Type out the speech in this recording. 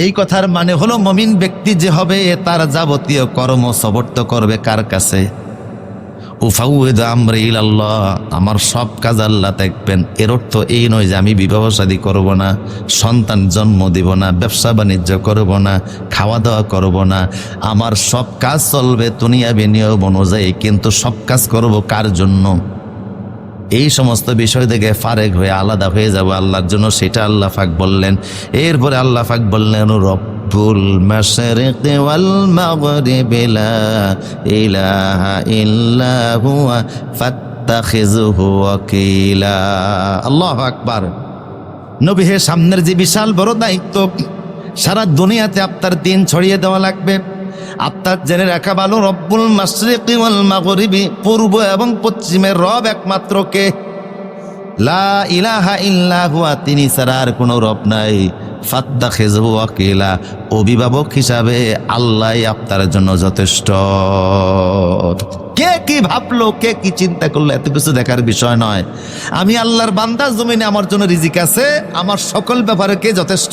এই কথার মানে হলো মুমিন ব্যক্তি যে হবে তার যাবতীয় কর্ম সমর্থ করবে কার কাছে? উফাউযিলু আমরি ইলাল্লাহ, আমার সব কাজ আল্লাহ দেখবেন। এর অর্থ এই নয় যে আমি বিবাহ শাদী করব না, সন্তান জন্ম দিব না, ব্যবসা বাণিজ্য করব না, খাওয়া দাওয়া করব না। আমার সব কাজ চলবে দুনিয়াবি নিয়ম অনুযায়ী, কিন্তু সব কাজ করব কার জন্য? এই সমস্ত বিষয় থেকে ফারেক হয়ে আলাদা হয়ে যাব আল্লাহর জন্য, সেটা আল্লাহ পাক বললেন। এরপরে আল্লাহ পাক বললেন রব্বুল মাশরিকি ওয়াল মাগরিবি লা ইলাহা ইল্লা হুয়া ফাত্তাখিযুহু ওয়াকিলা। আল্লাহু আকবার। নবী হে, সামনের যে বিশাল বড় দায়িত্ব, সারা দুনিয়াতে আপনার দিন ছড়িয়ে দেওয়া লাগবে। আপনার জেনে রাখা ভালো, রব্বুল মাশরিকি ওয়াল মাগরিবি, পূর্ব এবং পশ্চিমের রব একমাত্র কে? লা ইলাহা ইল্লা হুয়া, তিনি ছাড়া আর কোনো রব নাই। ফাত্তাখিযুহু ওয়াকিলা, অভিভাবক হিসাবে আল্লাহ আপনার জন্য যথেষ্ট। কে কি ভাবলো, কে কি চিন্তা করলো, এত কিছু দেখার বিষয় নয়। আমি আল্লাহর বান্দা, জমিনে আমার জন্য রিজিক আছে, আমার সকল ব্যাপারে কে যথেষ্ট?